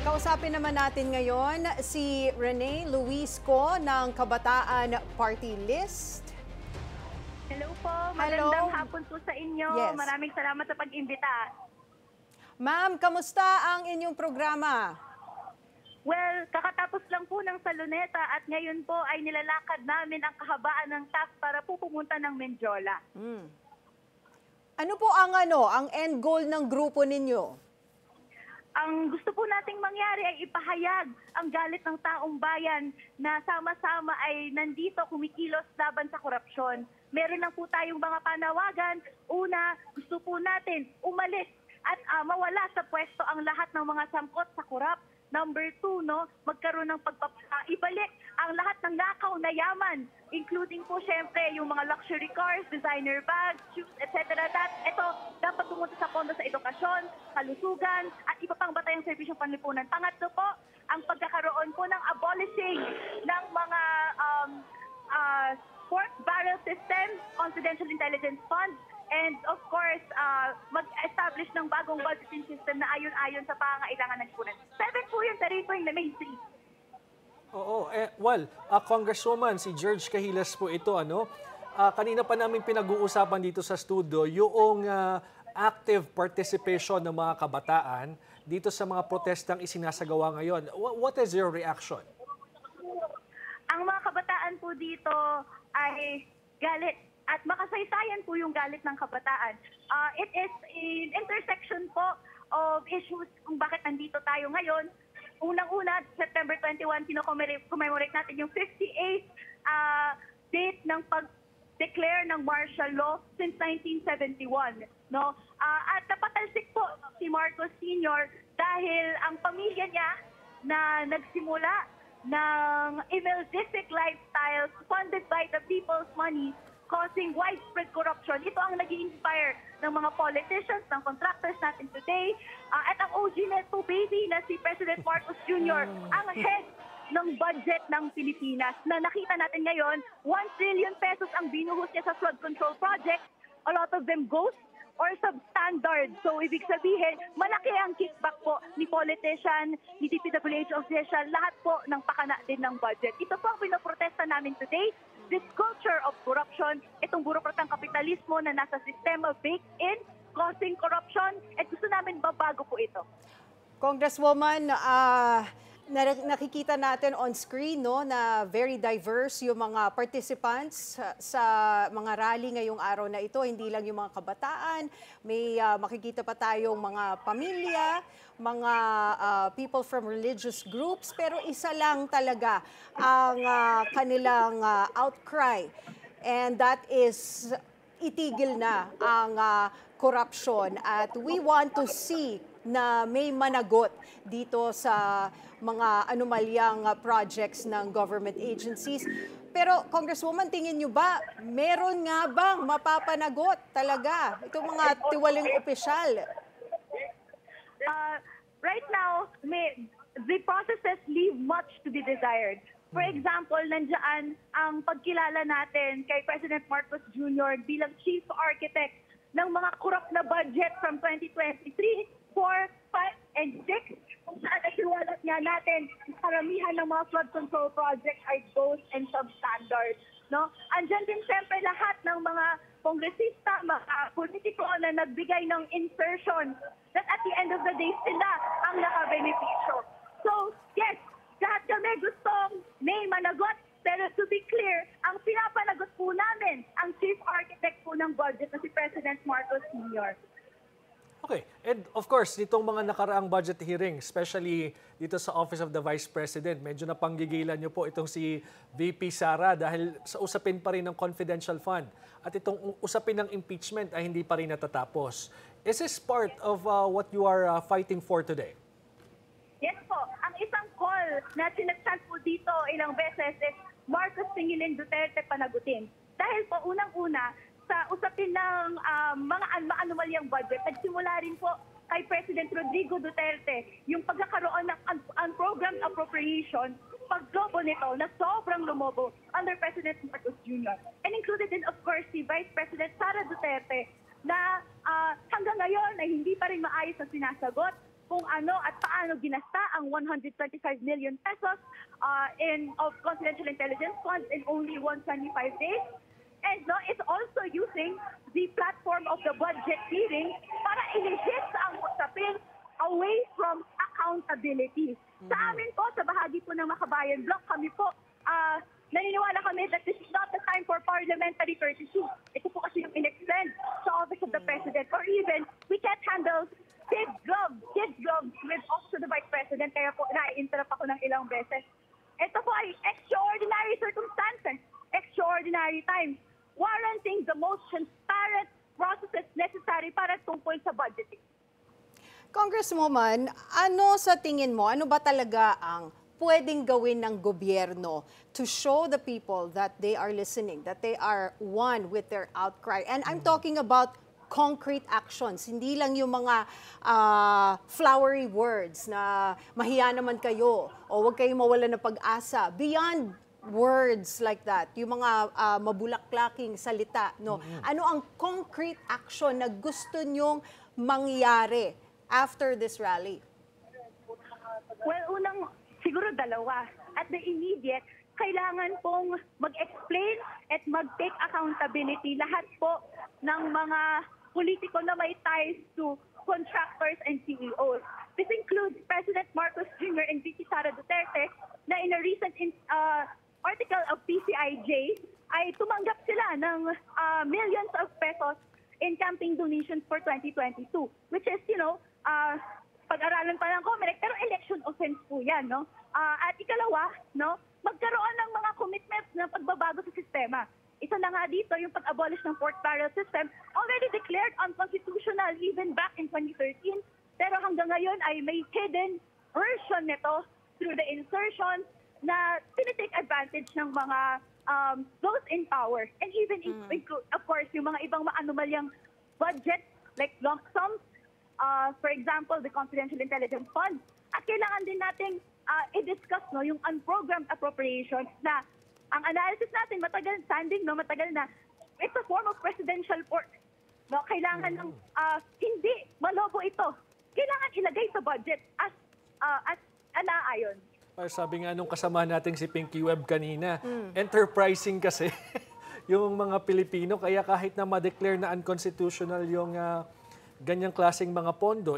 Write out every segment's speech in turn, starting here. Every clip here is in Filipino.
Kausapin naman natin ngayon si Rene Luisco ng Kabataan Party List. Hello po, Hello. magandang hapon po sa inyo. Yes. Maraming salamat sa pag-imbita. Ma'am, kamusta ang inyong programa? Well, kakatapos lang po ng Saloneta at ngayon po ay nilalakad namin ang kahabaan ng TAF para po pumunta ng Mendiola. Ano po ang end goal ng grupo ninyo? Ang gusto po nating mangyari ay ipahayag ang galit ng taong bayan na sama-sama ay nandito kumikilos laban sa korupsyon. Meron lang po tayong mga panawagan. Una, gusto po natin umalis at mawala sa pwesto ang lahat ng mga sangkot sa korap. Number 2, magkaroon ng ibalik ang lahat ng nakaw na yaman, including po syempre yung mga luxury cars, designer bags, shoes, etc. Ito, dapat pumunta sa pondo sa edukasyon, kalusugan, at iba pang batayang serbisyong panlipunan. Pangatlo po, ang pagkakaroon po ng abolishing ng mga fourth barrel system, confidential intelligence funds, and of course, mag-establish ng bagong budgeting system na ayon-ayon sa pangangailangan ng lipunan. 7 po yung territory na Main Street. Oo, Congresswoman, si George Cahilas po ito, kanina pa namin pinag-uusapan dito sa studio yung active participation ng mga kabataan dito sa mga protestang isinasagawa ngayon. What is your reaction? Ang mga kabataan po dito ay galit at makasaysayan po yung galit ng kabataan. It is an intersection po of issues kung bakit nandito tayo ngayon. Unang-una, September 21, commemorate natin yung 58th date ng pag-declare ng martial law since 1971. At napatalsik po si Marcos Sr. dahil ang pamilya niya na nagsimula ng Imeldific lifestyle funded by the people's money causing widespread corruption. Ito ang nag-i-inspire ng mga politicians, ng contractors natin today. At ang OG neto baby na si President Marcos Jr. ang head ng budget ng Pilipinas na nakita natin ngayon, 1 trillion pesos ang binuhos niya sa flood control project. A lot of them ghost or substandard. So, ibig sabihin, malaki ang kickback po ni politician, ni DPWH official, lahat po ng pakana din ng budget. Ito po ang pinoprotesta namin today. This culture of corruption, itong burokratang kapitalismo na nasa sistema baked in, causing corruption, at gusto namin babago po ito. Congresswoman, nakikita natin on screen na very diverse yung mga participants sa mga rally ngayong araw na ito. Hindi lang yung mga kabataan, may makikita pa tayong mga pamilya, mga people from religious groups, pero isa lang talaga ang kanilang outcry, and that is itigil na ang korupsyon, at we want to see na may managot dito sa mga anomalyang projects ng government agencies. Pero Congresswoman, tingin nyo ba, meron nga bang mapapanagot talaga itong mga tiwaling opisyal? Right now, the processes leave much to be desired. For example, nandiyan ang pagkilala natin kay President Marcos Jr. bilang Chief Architect ng mga corrupt na budget from 2023, 4, 5, and 6, kung saan nasiwalat nga natin karamihan ng mga flood control projects ay ghost and substandard. Andyan din siyempre lahat ng mga kongresista, mga politiko na nagbigay ng insertion that at the end of the day sila ang nakabenepisyo. So, yes, lahat kami gustong may managot, pero to be clear, ang pinapanagot po namin ang chief architect po ng budget na si President Marcos Sr. Okay, and of course, nitong mga nakaraang budget hearing, especially dito sa Office of the Vice President, medyo napanggigilan niyo po itong si VP Sara dahil sa usapin pa rin ng confidential fund at itong usapin ng impeachment ay hindi pa rin natatapos. Is this part of what you are fighting for today? Yes po. Ang isang call na sinagsan po dito ilang beses is Marcos Pangilinan Duterte panagutin. Dahil po unang-una, sa usapin ng mga anomalyang budget, nagsimula rin po kay President Rodrigo Duterte yung pagkakaroon ng unprogrammed appropriation, paglobo nito na sobrang lumobo under President Marcos Jr. And included din, of course, si Vice President Sara Duterte na hanggang ngayon ay hindi pa rin maayos na sinasagot kung ano at paano ginasta ang 125 million pesos of confidential intelligence funds in only 125 days. And no, it's also using the platform of the budget hearing para ilihis ang usapin away from accountability. Sa amin po, sa bahagi po ng Makabayan Bloc, kami po, naniniwala kami that this is not the time for parliamentary courtesy. Ito po kasi yung in-extend sa Office of the President, or even we can't handle kid gloves with Office of the Vice President, kaya po na-interrupt ako ng ilang beses. Ito po ay extraordinary circumstances, extraordinary times, warranting the most transparent processes necessary para tungkol sa budgeting. Congresswoman, ano sa tingin mo, ano ba talaga ang pwedeng gawin ng gobyerno to show the people that they are listening, that they are one with their outcry? And I'm talking about concrete actions, hindi lang yung mga flowery words na mahiya naman kayo o huwag kayong mawalan ng pag-asa. Beyond words like that, yung mga mabulaklaking salita, no? Ano ang concrete action na gusto nyong mangyari after this rally? Well, unang, siguro dalawa. At the immediate, kailangan pong mag-explain at mag-take accountability lahat po ng mga politiko na may ties to contractors and CEOs. This includes President Marcos Jr. and VP Sara Duterte na in a recent article of PCIJ ay tumanggap sila ng millions of pesos in campaign donations for 2022, which is, pag-aralan pa lang COMELEC, pero election offense po yan, no? At ikalawa, no, magkaroon ng mga commitments ng pagbabago sa sistema. Isa na nga dito yung pag-abolish ng pork barrel system, already declared unconstitutional even back in 2013, pero hanggang ngayon ay may hidden version nito through the insertion na tinitake advantage ng mga those in power, and even include, of course, yung mga ibang maanumalyang budget like lump sums, for example, the Confidential Intelligence Fund. At kailangan din nating i-discuss yung unprogrammed appropriations na ang analysis natin matagal na it's a form of presidential pork. No, kailangan ng hindi malobo ito. Kailangan ilagay sa budget as alaayon. Sabi nga nung kasama nating si Pinky Webb kanina, enterprising kasi yung mga Pilipino, kaya kahit na ma-declare na unconstitutional yung ganyang klaseng mga pondo,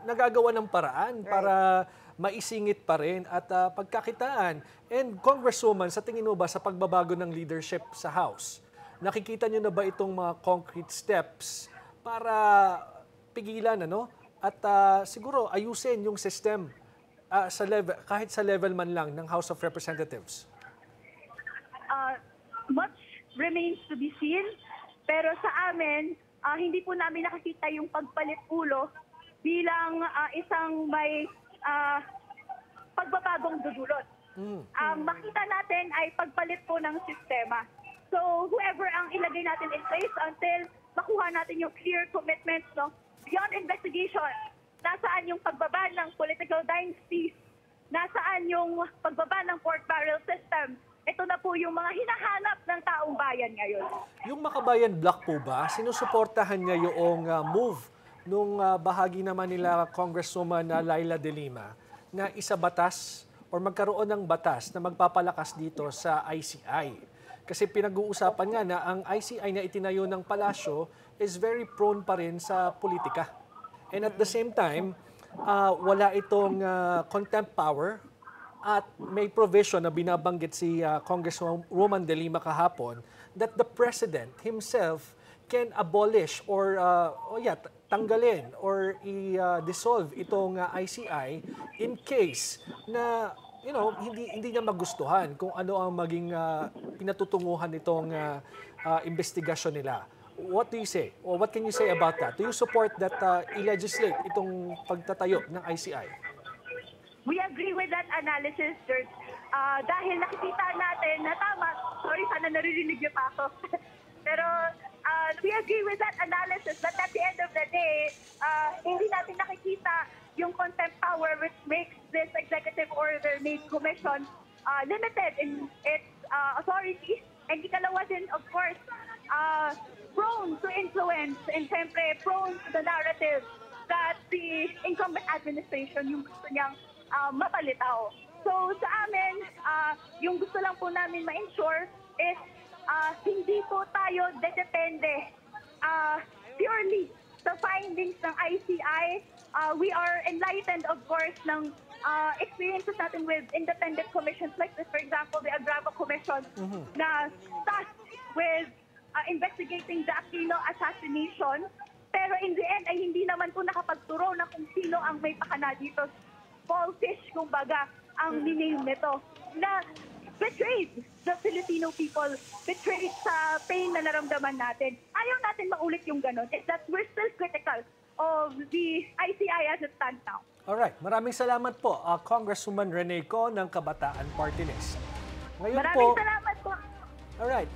nagagawa ng paraan para maisingit pa rin at pagkakitaan. And Congresswoman, sa tingin mo ba sa pagbabago ng leadership sa House, nakikita nyo na ba itong mga concrete steps para pigilan at siguro ayusin yung system sa level, kahit sa level man lang ng House of Representatives? Much remains to be seen, pero sa amin, hindi po namin nakikita yung pagpalit ulo bilang isang may pagbabagong dudulot. Ang makita natin ay pagpalit po ng sistema. So whoever ang ilagay natin in place until makuha natin yung clear commitments, beyond investigation, nasaan yung pagbaba ng political dynasties, nasaan yung pagbaba ng pork barrel system. Ito na po yung mga hinahanap ng taong bayan ngayon. Yung Makabayan Bloc po ba, sinusuportahan niya yung move nung bahagi naman nila Congresswoman Laila De Lima na isabatas or magkaroon ng batas na magpapalakas dito sa ICI? Kasi pinag-uusapan nga na ang ICI na itinayo ng palasyo is very prone pa rin sa politika. And at the same time, wala itong contempt power at may provision na binabanggit si Congresswoman De Lima kahapon that the President himself can abolish or tanggalin or i-dissolve itong ICI in case na hindi niya magustuhan kung ano ang maging pinatutunguhan nitong investigasyon nila. What do you say? Or what can you say about that? Do you support that i-legislate itong pagtatayo ng ICI? We agree with that analysis, George. Dahil nakikita natin na tama, sorry, sana naririnig niyo pa ako. Pero we agree with that analysis that at the end of the day, hindi natin nakikita yung contempt power which makes this executive order-made commission limited in its authority. And ikalawa din, of course, prone to influence and siyempre prone to the narrative that the incumbent administration yung gusto niyang mapalitaw. So sa amin, yung gusto lang po namin ma-ensure is hindi po tayo dedepende purely sa findings ng ICI. We are enlightened, of course, ng experiences natin with independent commissions like this. For example, the Agrava Commission na tasked with investigating the Aquino assassination. Pero in the end, ay hindi naman po nakapagturo na kung sino ang may pakana dito. Paul Fish, kumbaga, ang niname nito, na betrayed the Filipino people, betrayed sa pain na naramdaman natin. Ayaw natin maulit yung ganon. It's that we're still critical of the ICI as it stands now. Alright, maraming salamat po, Congresswoman Rene Co ng Kabataan Party List. Ngayon Maraming po, salamat po. alright.